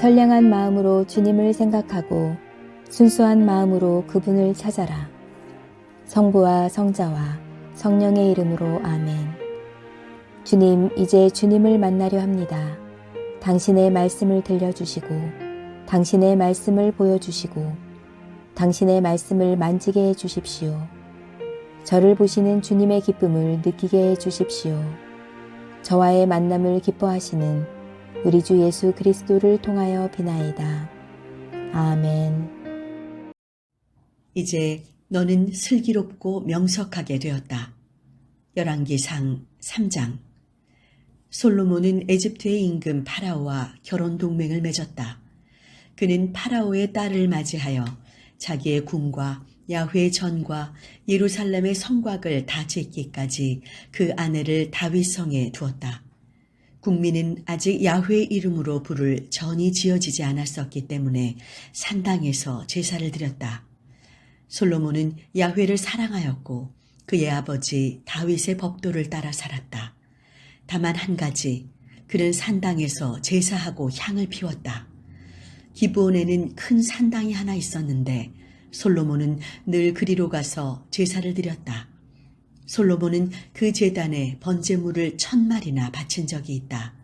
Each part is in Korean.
선량한 마음으로 주님을 생각하고 순수한 마음으로 그분을 찾아라. 성부와 성자와 성령의 이름으로 아멘. 주님, 이제 주님을 만나려 합니다. 당신의 말씀을 들려주시고 당신의 말씀을 보여주시고 당신의 말씀을 만지게 해주십시오. 저를 보시는 주님의 기쁨을 느끼게 해주십시오. 저와의 만남을 기뻐하시는 우리 주 예수 그리스도를 통하여 비나이다. 아멘. 이제 너는 슬기롭고 명석하게 되었다. 열왕기상 3장. 솔로몬은 에집트의 임금 파라오와 결혼 동맹을 맺었다. 그는 파라오의 딸을 맞이하여 자기의 궁과 야훼 전과 예루살렘의 성곽을 다 짓기까지 그 아내를 다윗 성에 두었다. 국민은 아직 야훼 이름으로 부를 전이 지어지지 않았었기 때문에 산당에서 제사를 드렸다. 솔로몬은 야훼를 사랑하였고 그의 아버지 다윗의 법도를 따라 살았다. 다만 한 가지, 그는 산당에서 제사하고 향을 피웠다. 기브온에는 큰 산당이 하나 있었는데 솔로몬은 늘 그리로 가서 제사를 드렸다. 솔로몬은 그 제단에 번제물을 1000마리나 바친 적이 있다.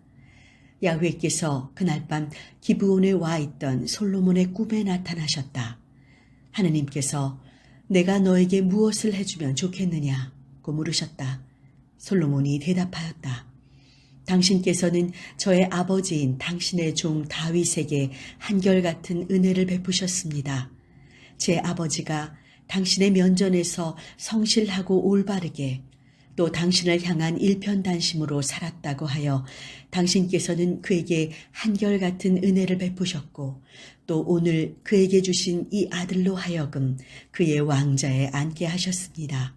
야훼께서 그날 밤 기브온에 와 있던 솔로몬의 꿈에 나타나셨다. 하느님께서 내가 너에게 무엇을 해주면 좋겠느냐고 물으셨다. 솔로몬이 대답하였다. 당신께서는 저의 아버지인 당신의 종 다윗에게 한결같은 은혜를 베푸셨습니다. 제 아버지가 당신의 면전에서 성실하고 올바르게 또 당신을 향한 일편단심으로 살았다고 하여 당신께서는 그에게 한결같은 은혜를 베푸셨고 또 오늘 그에게 주신 이 아들로 하여금 그의 왕자에 앉게 하셨습니다.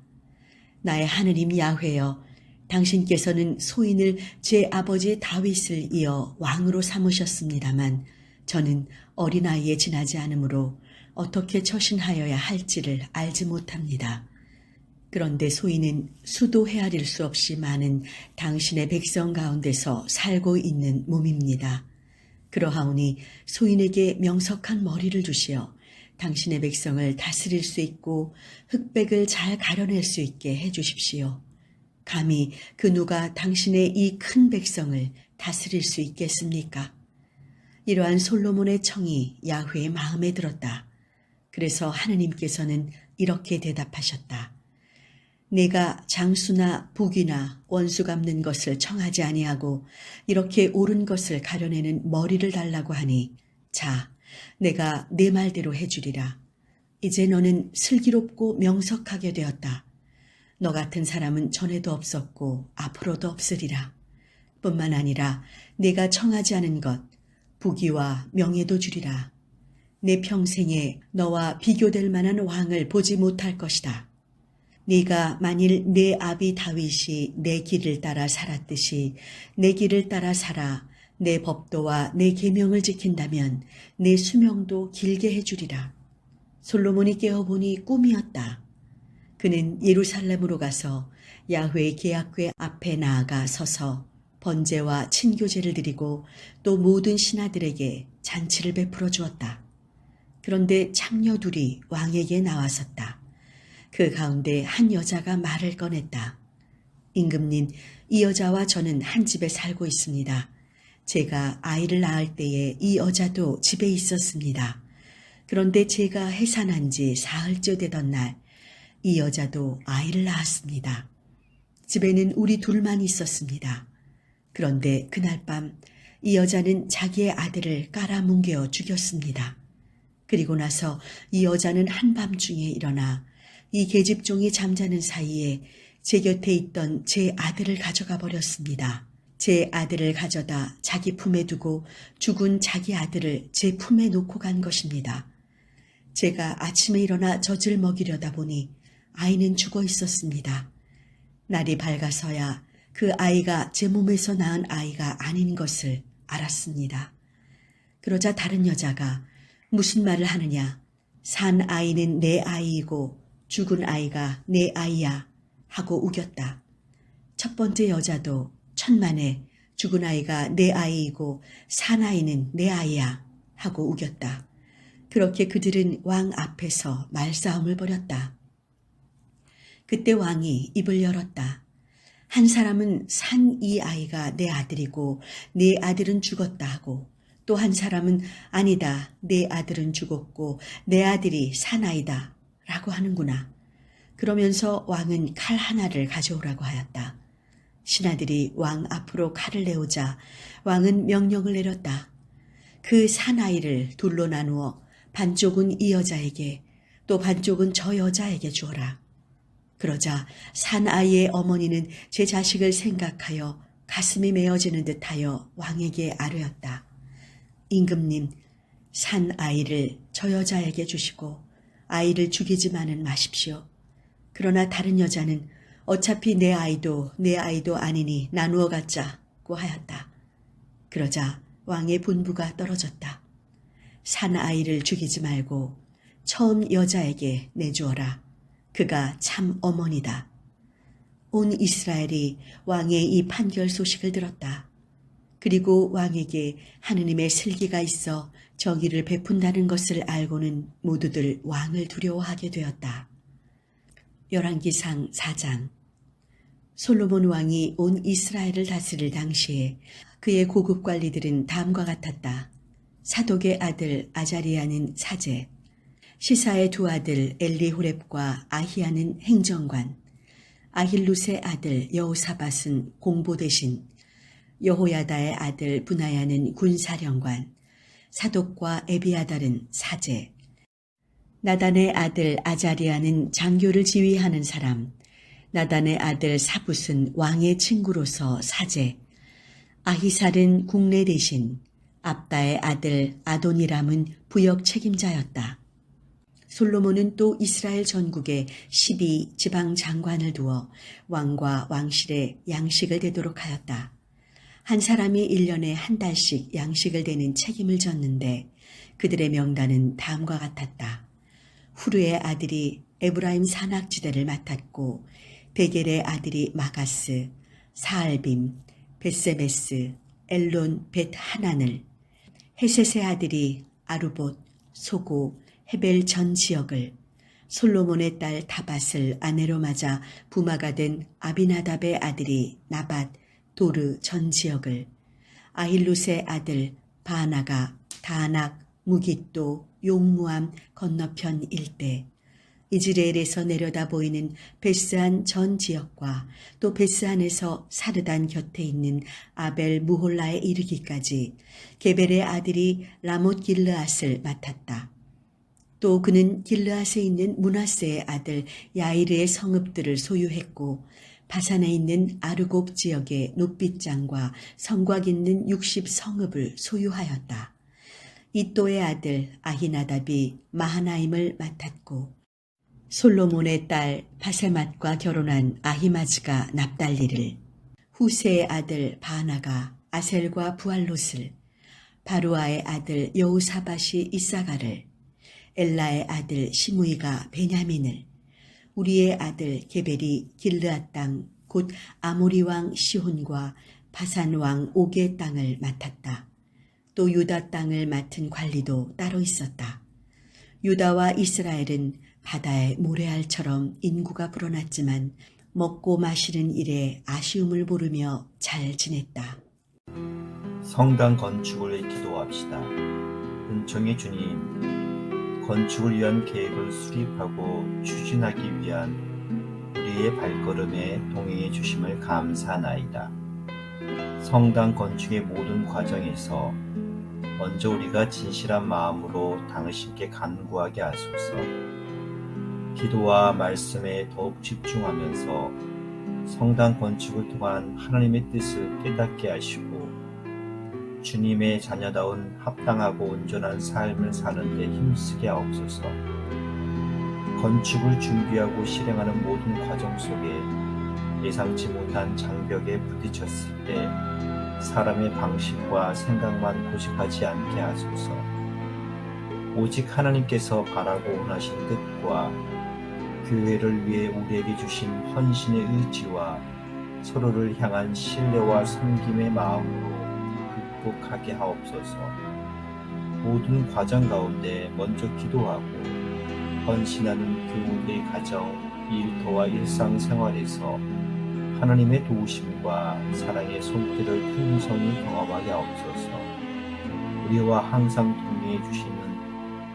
나의 하느님 야훼여, 당신께서는 소인을 제 아버지 다윗을 이어 왕으로 삼으셨습니다만 저는 어린아이에 지나지 않으므로 어떻게 처신하여야 할지를 알지 못합니다. 그런데 소인은 수도 헤아릴 수 없이 많은 당신의 백성 가운데서 살고 있는 몸입니다. 그러하오니 소인에게 명석한 머리를 주시어 당신의 백성을 다스릴 수 있고 흑백을 잘 가려낼 수 있게 해주십시오. 감히 그 누가 당신의 이 큰 백성을 다스릴 수 있겠습니까? 이러한 솔로몬의 청이 야훼의 마음에 들었다. 그래서 하느님께서는 이렇게 대답하셨다. 내가 장수나 북이나 원수 갚는 것을 청하지 아니하고 이렇게 옳은 것을 가려내는 머리를 달라고 하니 자, 내가 내 말대로 해주리라. 이제 너는 슬기롭고 명석하게 되었다. 너 같은 사람은 전에도 없었고 앞으로도 없으리라. 뿐만 아니라 내가 청하지 않은 것, 부귀와 명예도 주리라. 내 평생에 너와 비교될 만한 왕을 보지 못할 것이다. 네가 만일 내 아비 다윗이 내 길을 따라 살았듯이 내 길을 따라 살아 내 법도와 내 계명을 지킨다면 내 수명도 길게 해주리라. 솔로몬이 깨어보니 꿈이었다. 그는 예루살렘으로 가서 야훼 계약궤 앞에 나아가 서서 번제와 친교제를 드리고 또 모든 신하들에게 잔치를 베풀어 주었다. 그런데 창녀 둘이 왕에게 나왔었다. 그 가운데 한 여자가 말을 꺼냈다. 임금님, 이 여자와 저는 한 집에 살고 있습니다. 제가 아이를 낳을 때에 이 여자도 집에 있었습니다. 그런데 제가 해산한 지 사흘째 되던 날, 이 여자도 아이를 낳았습니다. 집에는 우리 둘만 있었습니다. 그런데 그날 밤 이 여자는 자기의 아들을 깔아뭉개어 죽였습니다. 그리고 나서 이 여자는 한밤중에 일어나 이 계집종이 잠자는 사이에 제 곁에 있던 제 아들을 가져가 버렸습니다. 제 아들을 가져다 자기 품에 두고 죽은 자기 아들을 제 품에 놓고 간 것입니다. 제가 아침에 일어나 젖을 먹이려다 보니 아이는 죽어 있었습니다. 날이 밝아서야 그 아이가 제 몸에서 낳은 아이가 아닌 것을 알았습니다. 그러자 다른 여자가 무슨 말을 하느냐? 산 아이는 내 아이이고 죽은 아이가 내 아이야 하고 우겼다. 첫 번째 여자도 천만에 죽은 아이가 내 아이이고 산 아이는 내 아이야 하고 우겼다. 그렇게 그들은 왕 앞에서 말싸움을 벌였다. 그때 왕이 입을 열었다. 한 사람은 산 이 아이가 내 아들이고 네 아들은 죽었다 하고, 또 한 사람은 아니다, 내 아들은 죽었고 내 아들이 산 아이다 라고 하는구나. 그러면서 왕은 칼 하나를 가져오라고 하였다. 신하들이 왕 앞으로 칼을 내오자 왕은 명령을 내렸다. 그 사나이를 둘로 나누어 반쪽은 이 여자에게 또 반쪽은 저 여자에게 주어라. 그러자 사나이의 어머니는 제 자식을 생각하여 가슴이 메어지는 듯하여 왕에게 아뢰었다. 임금님, 사나이를 저 여자에게 주시고 아이를 죽이지만은 마십시오. 그러나 다른 여자는 어차피 내 아이도 아니니 나누어 갖자고 하였다. 그러자 왕의 분부가 떨어졌다. 사나이를 죽이지 말고 처음 여자에게 내주어라. 그가 참 어머니다. 온 이스라엘이 왕의 이 판결 소식을 들었다. 그리고 왕에게 하느님의 슬기가 있어 정의를 베푼다는 것을 알고는 모두들 왕을 두려워하게 되었다. 열왕기상 4장. 솔로몬 왕이 온 이스라엘을 다스릴 당시에 그의 고급 관리들은 다음과 같았다. 사독의 아들 아자리아는 사제, 시사의 두 아들 엘리호렙과 아히야는 행정관, 아힐룻의 아들 여호사밧은 공보대신, 여호야다의 아들 분하야는 군사령관, 사독과 에비아달은 사제, 나단의 아들 아자리아는 장교를 지휘하는 사람, 나단의 아들 사붓은 왕의 친구로서 사제, 아히살은 국내 대신, 압다의 아들 아도니람은 부역 책임자였다. 솔로몬은 또 이스라엘 전국에 12 지방 장관을 두어 왕과 왕실에 양식을 대도록 하였다. 한 사람이 1년에 한 달씩 양식을 대는 책임을 졌는데 그들의 명단은 다음과 같았다. 후르의 아들이 에브라임 산악지대를 맡았고, 베겔의 아들이 마가스, 사알빔, 벳세메스, 엘론 벳 하난을, 헤셋의 아들이 아루봇, 소고, 헤벨 전 지역을, 솔로몬의 딸 다밧을 아내로 맞아 부마가 된 아비나답의 아들이 나밧, 도르 전 지역을, 아힐룻의 아들 바나가 다낙, 무깃도, 용무암 건너편 일대, 이즈레엘에서 내려다 보이는 베스안 전 지역과 또 베스안에서 사르단 곁에 있는 아벨 무홀라에 이르기까지 게벨의 아들이 라못 길르앗을 맡았다. 또 그는 길르앗에 있는 므낫세의 아들 야이르의 성읍들을 소유했고, 바산에 있는 아르곱 지역의 놋빛장과 성곽 있는 60 성읍을 소유하였다. 이또의 아들 아히나답이 마하나임을 맡았고, 솔로몬의 딸 바세맛과 결혼한 아히마즈가 납달리를, 후세의 아들 바나가 아셀과 부알롯을, 바루아의 아들 여우사밧이 이사가를, 엘라의 아들 시므이가 베냐민을, 우리의 아들 게벨이 길르앗 땅 곧 아모리 왕 시혼과 바산 왕 옥의 땅을 맡았다. 또 유다 땅을 맡은 관리도 따로 있었다. 유다와 이스라엘은 바다의 모래알처럼 인구가 불어났지만 먹고 마시는 일에 아쉬움을 모르며 잘 지냈다. 성당 건축을 기도합시다. 은총의 주님, 건축을 위한 계획을 수립하고 추진하기 위한 우리의 발걸음에 동행해 주심을 감사하나이다. 성당 건축의 모든 과정에서 먼저 우리가 진실한 마음으로 당신께 간구하게 하소서. 기도와 말씀에 더욱 집중하면서 성당 건축을 통한 하나님의 뜻을 깨닫게 하시고 주님의 자녀다운 합당하고 온전한 삶을 사는 데 힘쓰게 하옵소서. 건축을 준비하고 실행하는 모든 과정 속에 예상치 못한 장벽에 부딪혔을 때 사람의 방식과 생각만 고집하지 않게 하소서. 오직 하나님께서 바라고 원하신 뜻과 교회를 위해 우리에게 주신 헌신의 의지와 서로를 향한 신뢰와 섬김의 마음으로 극복하게 하옵소서. 모든 과정 가운데 먼저 기도하고 헌신하는 교우들의 가정, 일터와 일상생활에서 하나님의 도우심과 사랑의 손길을 풍성히 경험하게 하옵소서. 우리와 항상 동행해 주시는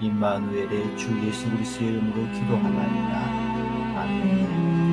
임마누엘의 주 예수 그리스도의 이름으로 기도하나이다. 아멘.